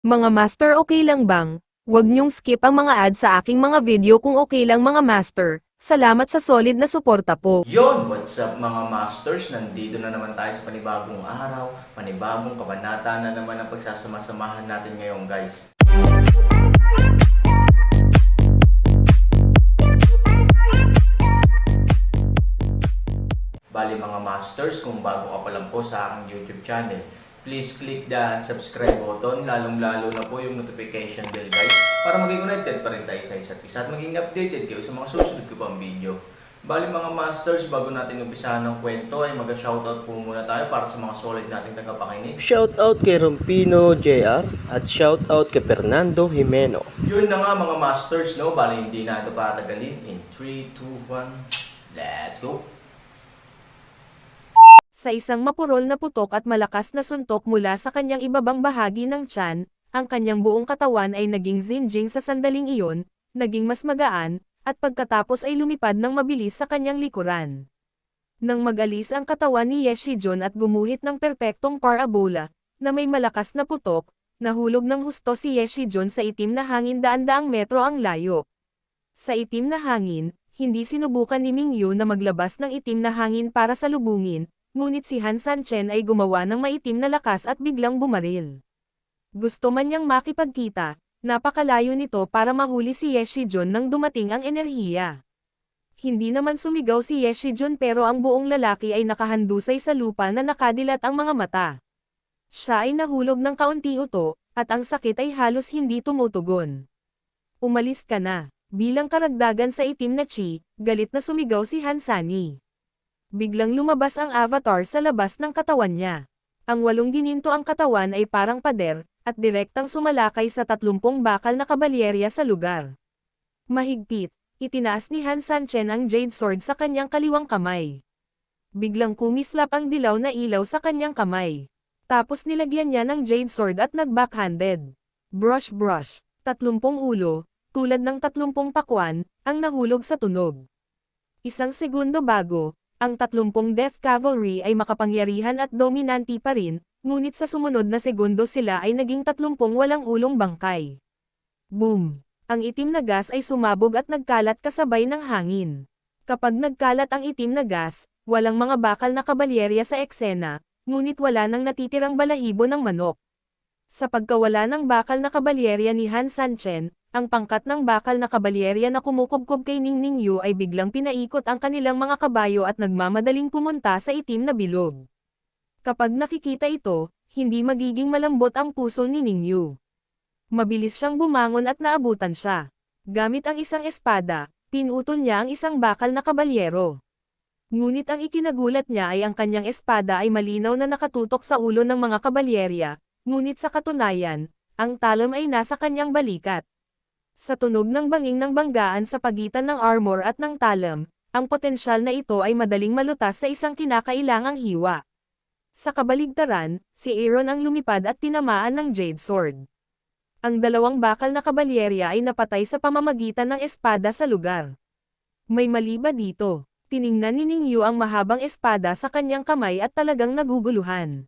Mga master, okay lang bang? Huwag niyong skip ang mga ad sa aking mga video kung okay lang mga master. Salamat sa solid na suporta po. Yon, what's up mga masters? Nandito na naman tayo sa panibagong araw, panibagong kabanata na naman ang pagsasama-samahan natin ngayon guys. Bali mga masters, kung bago ka pa lang po sa aking YouTube channel, please click the subscribe button, lalong-lalo na po yung notification bell guys, para maging connected pa rin tayo sa isa't isa at maging updated kayo sa mga susunod ko pang video. Bali mga masters, bago natin umpisahan ng kwento ay mag-shoutout po muna tayo para sa mga solid nating tagapakinig. Shoutout kay Rompino JR at shoutout kay Fernando Jimeno. Yun na nga mga masters, no? Bali hindi na ito patagalin. In 3, 2, 1, let's go! Sa isang mapurol na putok at malakas na suntok mula sa kanyang ibabang bahagi ng tiyan, ang kanyang buong katawan ay naging zinjing sa sandaling iyon, naging mas magaan, at pagkatapos ay lumipad ng mabilis sa kanyang likuran. Nang magalis ang katawan ni Yeshijon at gumuhit ng perpektong parabola, na may malakas na putok, nahulog ng husto si Yeshijon sa itim na hangin daan-daang metro ang layo. Sa itim na hangin, hindi sinubukan ni Mingyu na maglabas ng itim na hangin para salubungin, ngunit si Han Sanchen ay gumawa ng maitim na lakas at biglang bumaril. Gusto man niyang makipagkita, napakalayo nito para mahuli si Yeshijon nang dumating ang enerhiya. Hindi naman sumigaw si Yeshijon pero ang buong lalaki ay nakahandusay sa lupa na nakadilat ang mga mata. Siya ay nahulog ng kaunti uto, at ang sakit ay halos hindi tumutugon. Umalis ka na. Bilang karagdagan sa itim na chi, galit na sumigaw si Hansani. Biglang lumabas ang avatar sa labas ng katawan niya. Ang 8 gininto ang katawan ay parang pader, at direktang sumalakay sa 30 bakal na kabalyerya sa lugar. Mahigpit, itinaas ni Han Sanchen ang Jade Sword sa kanyang kaliwang kamay. Biglang kumislap ang dilaw na ilaw sa kanyang kamay. Tapos nilagyan niya ng Jade Sword at nag-backhanded. Brush brush, 30 ulo, tulad ng 30 pakwan, ang nahulog sa tunog. Isang segundo bago, ang 30 Death Cavalry ay makapangyarihan at dominanti pa rin, ngunit sa sumunod na segundo sila ay naging 30 walang ulong bangkay. Boom! Ang itim na gas ay sumabog at nagkalat kasabay ng hangin. Kapag nagkalat ang itim na gas, walang mga bakal na kabalyerya sa eksena, ngunit wala nang natitirang balahibo ng manok. Sa pagkawala ng bakal na kabalyerya ni Han Sanchen, ang pangkat ng bakal na kabalyerya na kumukubkob kay Ningning Yu ay biglang pinaikot ang kanilang mga kabayo at nagmamadaling pumunta sa itim na bilog. Kapag nakikita ito, hindi magiging malambot ang puso ni Ningyu. Mabilis siyang bumangon at naabutan siya. Gamit ang isang espada, pinutol niya ang isang bakal na kabalyero. Ngunit ang ikinagulat niya ay ang kanyang espada ay malinaw na nakatutok sa ulo ng mga kabalyerya, ngunit sa katunayan, ang talon ay nasa kanyang balikat. Sa tunog ng banging ng banggaan sa pagitan ng armor at ng talam, ang potensyal na ito ay madaling malutas sa isang kinakailangang hiwa. Sa kabaligtaran, si Aaron ang lumipad at tinamaan ng Jade Sword. Ang 2 bakal na kabalyerya ay napatay sa pamamagitan ng espada sa lugar. May mali ba dito? Tiningnan ni Ningyu ang mahabang espada sa kanyang kamay at talagang naguguluhan.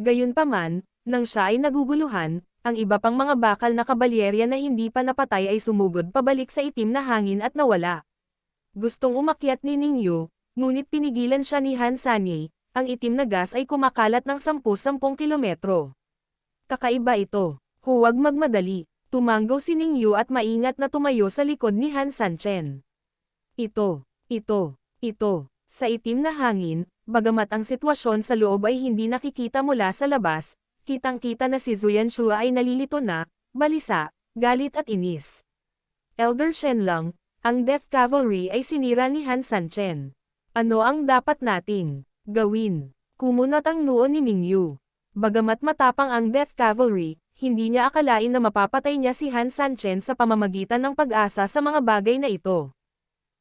Gayunpaman, nang siya ay naguguluhan, ang iba pang mga bakal na kabalyerya na hindi pa napatay ay sumugod pabalik sa itim na hangin at nawala. Gustong umakyat ni Ningyu, ngunit pinigilan siya ni Han Sanyi, ang itim na gas ay kumakalat ng 10-10 kilometro. Kakaiba ito. Huwag magmadali. Tumanggaw si Ningyu at maingat na tumayo sa likod ni Han Sanchen. Ito. Sa itim na hangin, bagamat ang sitwasyon sa loob ay hindi nakikita mula sa labas, kitang-kita na si Zuyan-Shua ay nalilito na, balisa, galit at inis. Elder Shenlong, ang Death Cavalry ay sinira ni Han Sanchen. Ano ang dapat nating gawin? Kumunat ang noo ni Mingyu. Bagamat matapang ang Death Cavalry, hindi niya akalain na mapapatay niya si Han Sanchen sa pamamagitan ng pag-asa sa mga bagay na ito.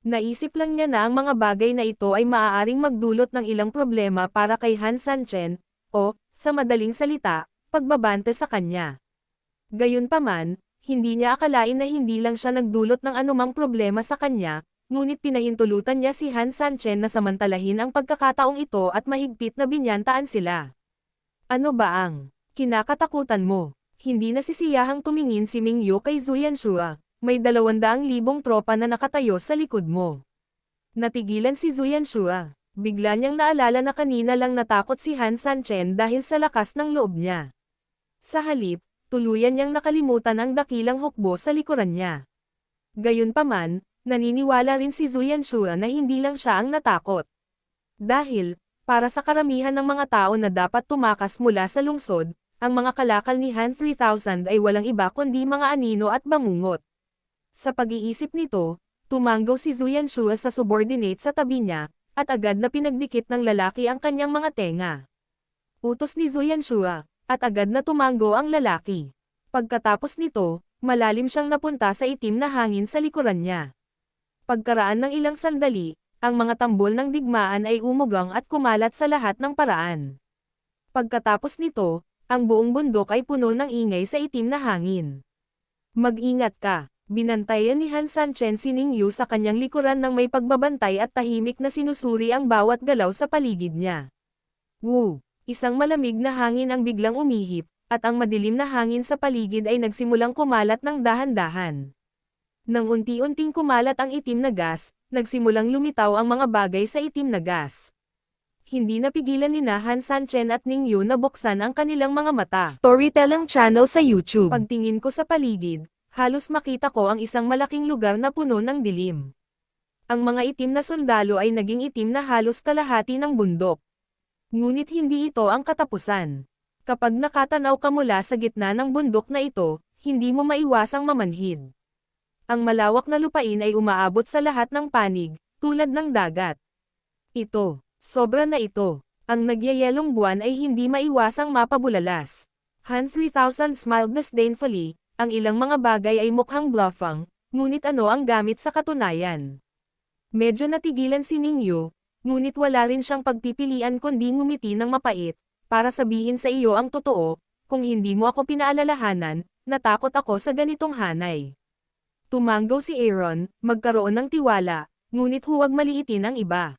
Naisip lang niya na ang mga bagay na ito ay maaaring magdulot ng ilang problema para kay Han Sanchen, o, sa madaling salita, pagbabante sa kanya. Gayunpaman, hindi niya akalain na hindi lang siya nagdulot ng anumang problema sa kanya, ngunit pinahintulutan niya si Han Sanchen na samantalahin ang pagkakataong ito at mahigpit na binyantaan sila. Ano ba ang kinakatakutan mo? Hindi nasisiyahang tumingin si Mingyu kay Zuyanshua, may 200,000 tropa na nakatayo sa likod mo. Natigilan si Zuyanshua. Bigla niyang naalala na kanina lang natakot si Han Sanchen dahil sa lakas ng loob niya. Sa halip, tuluyan niyang nakalimutan ang dakilang hukbo sa likuran niya. Gayunpaman, naniniwala rin si Zuyanshua na hindi lang siya ang natakot. Dahil, para sa karamihan ng mga tao na dapat tumakas mula sa lungsod, ang mga kalakal ni Han 3000 ay walang iba kundi mga anino at bangungot. Sa pag-iisip nito, tumanggo si Zuyanshua sa subordinate sa tabi niya, at agad na pinagdikit ng lalaki ang kanyang mga tenga. Utos ni Zuyanshua, at agad na tumanggo ang lalaki. Pagkatapos nito, malalim siyang napunta sa itim na hangin sa likuran niya. Pagkaraan ng ilang sandali, ang mga tambol ng digmaan ay umugang at kumalat sa lahat ng paraan. Pagkatapos nito, ang buong bundok ay puno ng ingay sa itim na hangin. Mag-ingat ka. Binantayan ni Han Sanchen si Ningyu sa kanyang likuran ng may pagbabantay at tahimik na sinusuri ang bawat galaw sa paligid niya. Woo! Isang malamig na hangin ang biglang umihip, at ang madilim na hangin sa paligid ay nagsimulang kumalat ng dahan-dahan. Nang unti-unting kumalat ang itim na gas, nagsimulang lumitaw ang mga bagay sa itim na gas. Hindi napigilan ni Han Sanchen at Ningyu na buksan ang kanilang mga mata. Storytelling channel sa YouTube. Pagtingin ko sa paligid, halos makita ko ang isang malaking lugar na puno ng dilim. Ang mga itim na sundalo ay naging itim na halos kalahati ng bundok. Ngunit hindi ito ang katapusan. Kapag nakatanaw ka mula sa gitna ng bundok na ito, hindi mo maiwasang mamanhid. Ang malawak na lupain ay umaabot sa lahat ng panig, tulad ng dagat. Ito, sobra na ito. Ang nagyayelong buwan ay hindi maiwasang mapabulalas. Han 3000 smiled disdainfully. Ang ilang mga bagay ay mukhang bluffang, ngunit ano ang gamit sa katunayan? Medyo natigilan si Ningyu, ngunit wala rin siyang pagpipilian kundi ngumiti ng mapait, para sabihin sa iyo ang totoo, kung hindi mo ako pinaalalahanan, natakot ako sa ganitong hanay. Tumanggo si Aaron, magkaroon ng tiwala, ngunit huwag maliitin ang iba.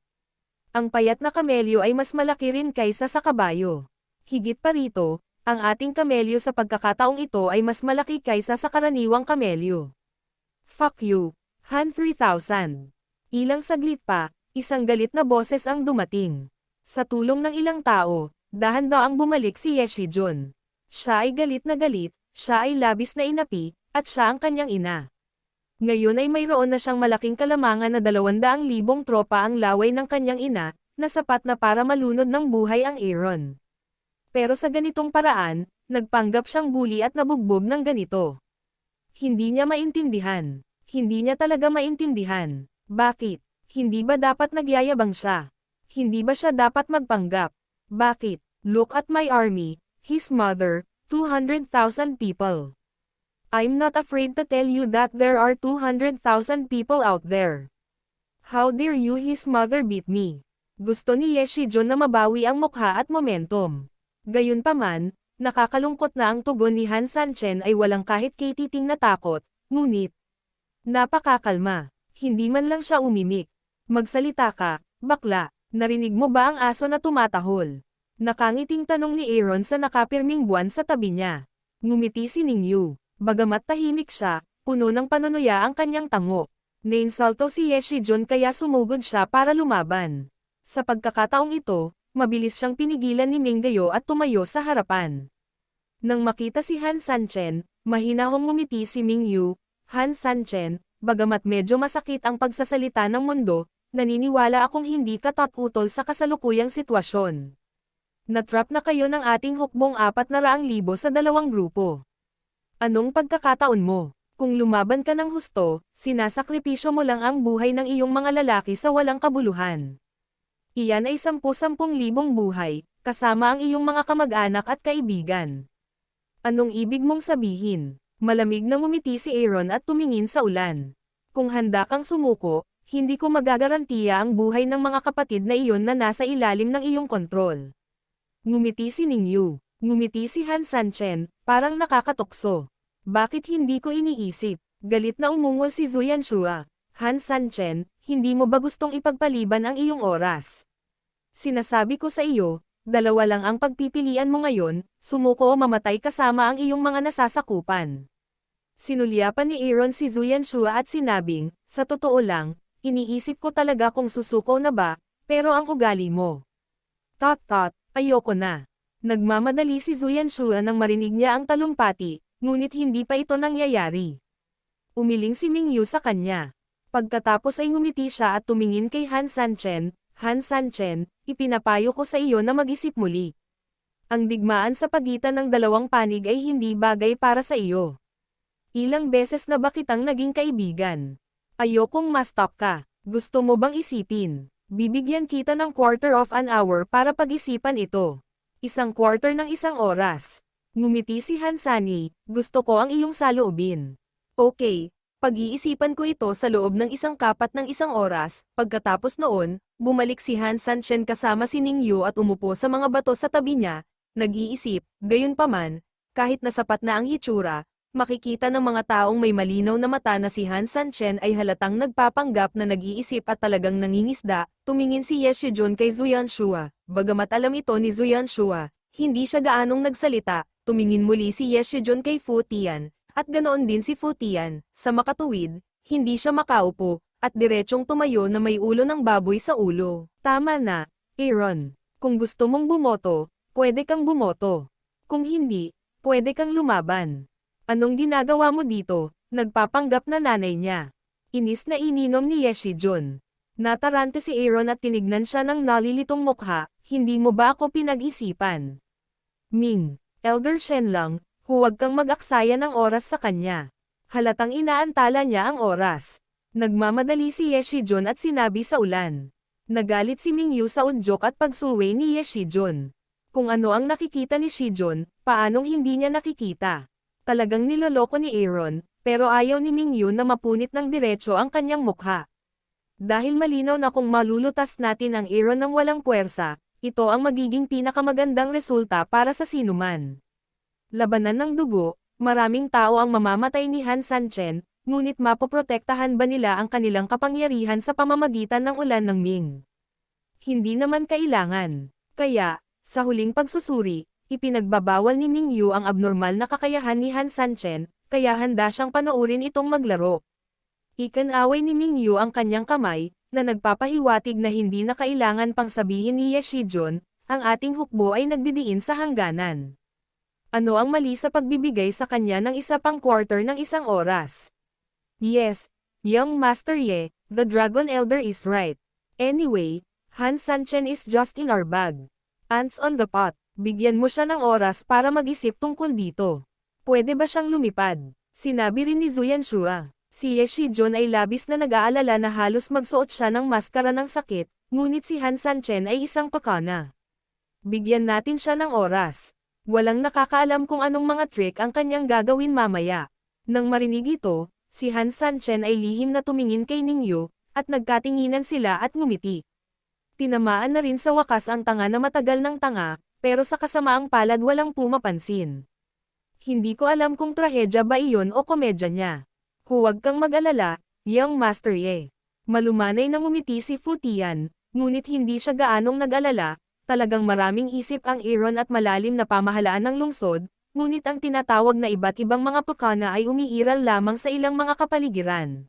Ang payat na kamelyo ay mas malaki rin kaysa sa kabayo. Higit pa rito, ang ating kamelyo sa pagkakataong ito ay mas malaki kaysa sa karaniwang kamelyo. Fuck you, Han 3000. Ilang saglit pa, isang galit na boses ang dumating. Sa tulong ng ilang tao, dahan-daang bumalik si Yeshijun. Siya ay galit na galit, siya ay labis na inapi, at siya ang kanyang ina. Ngayon ay mayroon na siyang malaking kalamangan na 200,000 tropa ang laway ng kanyang ina, na sapat na para malunod ng buhay ang Aaron. Pero sa ganitong paraan, nagpanggap siyang bully at nabugbog ng ganito. Hindi niya maintindihan. Hindi niya talaga maintindihan. Bakit? Hindi ba dapat nagyayabang siya? Hindi ba siya dapat magpanggap? Bakit? Look at my army, his mother, 200,000 people. I'm not afraid to tell you that there are 200,000 people out there. How dare you, his mother beat me? Gusto ni Yeshijun na mabawi ang mukha at momentum. Gayunpaman, nakakalungkot na ang tugon ni Han Sanchen ay walang kahit katiting na takot, ngunit napakakalma. Hindi man lang siya umimik. Magsalita ka, bakla, narinig mo ba ang aso na tumatahol? Nakangiting tanong ni Aaron sa nakapirming buwan sa tabi niya. Ngumiti si Ningyu. Bagamat tahimik siya, puno ng panunuya ang kanyang tango. Nainsulto si Yeshijun kaya sumugod siya para lumaban. Sa pagkakataong ito, mabilis siyang pinigilan ni Minggayo at tumayo sa harapan. Nang makita si Han Sanchen, mahinahong ngumiti si Mingyu. Han Sanchen, bagamat medyo masakit ang pagsasalita ng mundo, naniniwala akong hindi ka tatutol sa kasalukuyang sitwasyon. Natrap na kayo ng ating hukbong 400,000 sa dalawang grupo. Anong pagkakataon mo? Kung lumaban ka ng husto, sinasakripisyo mo lang ang buhay ng iyong mga lalaki sa walang kabuluhan. Iyan ay 10,000 buhay, kasama ang iyong mga kamag-anak at kaibigan. Anong ibig mong sabihin? Malamig na ngumiti si Aaron at tumingin sa ulan. Kung handa kang sumuko, hindi ko magagarantiya ang buhay ng mga kapatid na iyon na nasa ilalim ng iyong kontrol. Ngumiti si Ningyu. Ngumiti si Han Sanchen, parang nakakatukso. Bakit hindi ko iniisip? Galit na umungol si Zuyanshua. Han Sanchen, hindi mo ba gustong ipagpaliban ang iyong oras? Sinasabi ko sa iyo, Dalawa lang ang pagpipilian mo ngayon, sumuko o mamatay kasama ang iyong mga nasasakupan. Sinulyapan ni Aaron si Zuyanshua at sinabing, sa totoo lang, iniisip ko talaga kung susuko na ba, pero ang ugali mo. Tot, ayoko na. Nagmamadali si Zuyanshua nang marinig niya ang talumpati, ngunit hindi pa ito nangyayari. Umiling si Mingyu sa kanya. Pagkatapos ay ngumiti siya at tumingin kay Han Sanchen. Han Sanchen, ipinapayo ko sa iyo na mag-isip muli. Ang digmaan sa pagitan ng dalawang panig ay hindi bagay para sa iyo. Ilang beses na ba kitang naging kaibigan? Ayokong ma-stop ka. Gusto mo bang isipin? Bibigyan kita ng quarter of an hour para pag-isipan ito. 1/4 ng 1 oras. Ngumiti si Hansani, gusto ko ang iyong saloobin. Okay, pag-iisipan ko ito sa loob ng 1/4 ng 1 oras. Pagkatapos noon, bumalik si Han Sanchen kasama si Ningyu at umupo sa mga bato sa tabi niya, nag-iisip, gayunpaman, kahit na sapat na ang hitsura, makikita ng mga taong may malinaw na mata na si Han Sanchen ay halatang nagpapanggap na nag-iisip at talagang nangingisda. Tumingin si Ye Shijun kay Zuyanshua, bagamat alam ito ni Zuyanshua, hindi siya gaanong nagsalita. Tumingin muli si Ye Shijun kay Fu Tian, at ganoon din si Fu Tian, sa makatuwid, hindi siya makaupo, at diretsong tumayo na may ulo ng baboy sa ulo. Tama na, Aaron. Kung gusto mong bumoto, pwede kang bumoto. Kung hindi, pwede kang lumaban. Anong ginagawa mo dito? Nagpapanggap na nanay niya. Inis na ininom ni Ye Shijun. Natarante si Aaron at tinignan siya ng nalilitong mukha, hindi mo ba ako pinag-isipan? Ming, Elder Shen lang, huwag kang mag-aksaya ng oras sa kanya. Halatang inaantala niya ang oras. Nagmamadali si Ye Shijun at sinabi sa ulan. Nagalit si Mingyu sa udyok at pagsuway ni Ye Shijun. Kung ano ang nakikita ni Shijun, paanong hindi niya nakikita? Talagang niloloko ni Aaron, pero ayaw ni Mingyu na mapunit ng diretso ang kanyang mukha. Dahil malinaw na kung malulutas natin ang Aaron ng walang puwersa, ito ang magiging pinakamagandang resulta para sa sinuman. Labanan ng dugo, maraming tao ang mamamatay ni Han Sanchen, ngunit mapoprotektahan ba nila ang kanilang kapangyarihan sa pamamagitan ng ulan ng Ming? Hindi naman kailangan. Kaya, sa huling pagsusuri, ipinagbabawal ni Mingyu ang abnormal na kakayahan ni Han Sanchen, kaya handa siyang panoorin itong maglaro. Ikinaway ni Mingyu ang kanyang kamay, na nagpapahiwatig na hindi na kailangan pang sabihin ni Ye Shijun, ang ating hukbo ay nagdidiin sa hangganan. Ano ang mali sa pagbibigay sa kanya ng 1/4 ng 1 oras? Yes, young Master Ye, the Dragon Elder is right. Anyway, Han Sanchen is just in our bag. Ants on the pot, bigyan mo siya ng oras para mag-isip tungkol dito. Pwede ba siyang lumipad? Sinabi rin ni Zuyanshua. Si Ye Shijun ay labis na nag-aalala na halos magsuot siya ng maskara ng sakit, ngunit si Han Sanchen ay isang pakana. Bigyan natin siya ng oras. Walang nakakaalam kung anong mga trick ang kanyang gagawin mamaya. Nang marinig ito, si Han Sanchen ay lihim na tumingin kay Ningyu, at nagkatinginan sila at ngumiti. Tinamaan na rin sa wakas ang tanga na matagal ng tanga, pero sa kasamaang palad walang pumapansin. Hindi ko alam kung trahedya ba iyon o komedya niya. Huwag kang mag-alala, young Master Ye. Malumanay na ngumiti si Fu Tian, ngunit hindi siya gaanong nag-alala, talagang maraming isip ang Aaron at malalim na pamahalaan ng lungsod, ngunit ang tinatawag na iba't ibang mga pakana ay umiiral lamang sa ilang mga kapaligiran.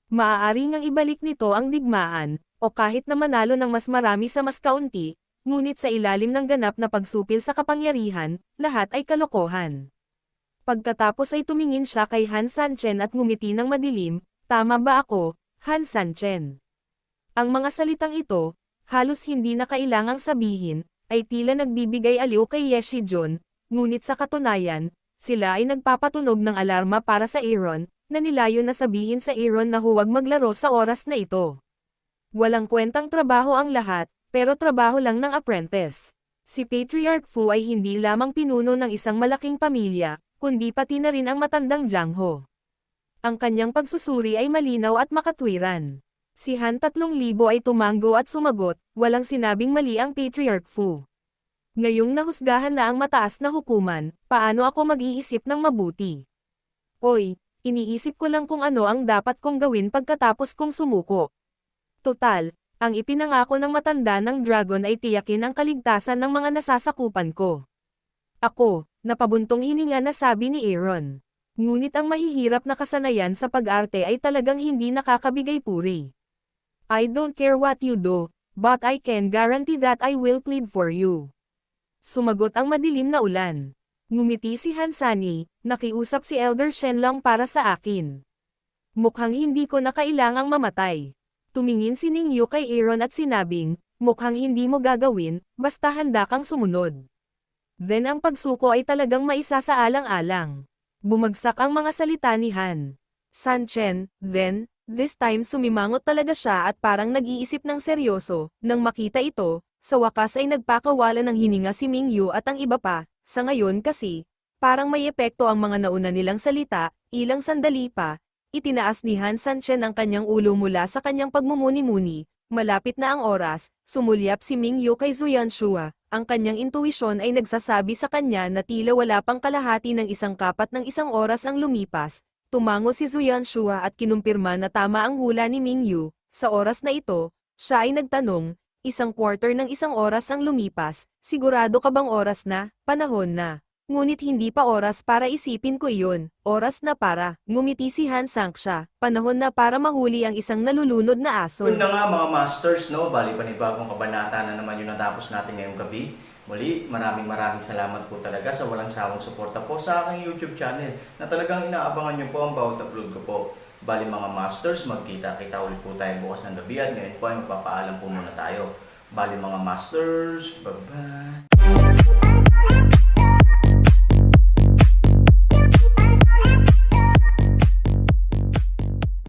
Maaari ngang ibalik nito ang digmaan, o kahit na manalo ng mas marami sa mas kaunti, ngunit sa ilalim ng ganap na pagsupil sa kapangyarihan, lahat ay kalokohan. Pagkatapos ay tumingin siya kay Han Sanchen at ngumiti ng madilim, tama ba ako, Han Sanchen? Ang mga salitang ito, halos hindi na kailangang sabihin, ay tila nagbibigay aliw kay Ye Shijun, ngunit sa katunayan, sila ay nagpapatunog ng alarma para sa Aaron, na nilayo na sabihin sa Aaron na huwag maglaro sa oras na ito. Walang kwentang trabaho ang lahat, pero trabaho lang ng apprentice. Si Patriarch Fu ay hindi lamang pinuno ng isang malaking pamilya, kundi pati na rin ang matandang Jiang Ho. Ang kanyang pagsusuri ay malinaw at makatwiran. Si Han 3,000 ay tumanggo at sumagot, walang sinabing mali ang Patriarch Fu. Ngayong nahusgahan na ang mataas na hukuman, paano ako mag-iisip ng mabuti? Oy, iniisip ko lang kung ano ang dapat kong gawin pagkatapos kong sumuko. Total, Ang ipinangako ng matanda ng dragon ay tiyakin ang kaligtasan ng mga nasasakupan ko. Ako, napabuntong hininga na sabi ni Aaron. Ngunit ang mahihirap na kasanayan sa pag-arte ay talagang hindi nakakabigay puri. I don't care what you do, but I can guarantee that I will plead for you. Sumagot ang madilim na ulan. Ngumiti si Hansani, nakiusap si Elder Shenlong para sa akin. Mukhang hindi ko na kailangang mamatay. Tumingin si Ningyu kay Aaron at sinabing, mukhang hindi mo gagawin, basta handa kang sumunod. Then ang pagsuko ay talagang maisasaalang-alang. Bumagsak ang mga salita ni Han Sanchen, then, this time sumimangot talaga siya at parang nag-iisip ng seryoso. Nang makita ito, sa wakas ay nagpakawala ng hininga si Mingyu at ang iba pa. Sa ngayon kasi, parang may epekto ang mga nauna nilang salita. Ilang sandali pa, itinaas ni Han Sanchen ang kanyang ulo mula sa kanyang pagmumuni-muni. Malapit na ang oras, sumulyap si Mingyu kay Zuyanshua. Ang kanyang intuisyon ay nagsasabi sa kanya na tila wala pang kalahati ng isang kapat ng isang oras ang lumipas. Tumango si Zuyanshua at kinumpirma na tama ang hula ni Mingyu. Sa oras na ito, siya ay nagtanong, isang quarter ng isang oras ang lumipas, sigurado ka bang oras na, panahon na? Ngunit hindi pa oras para isipin ko iyon, oras na para, ngumiti si Han Sanksha, panahon na para mahuli ang isang nalulunod na aso. Yun na nga mga masters, no? Bali panibagong kabanata na naman yung natapos natin ngayong gabi. Muli, maraming salamat po talaga sa walang sawang suporta po sa aking YouTube channel na talagang inaabangan nyo po ang bawat upload ko po. Bali mga masters, magkita-kita ulit po tayo bukas ng gabi at ngayon po ay magpapaalam po muna tayo. Bali mga masters, bye-bye!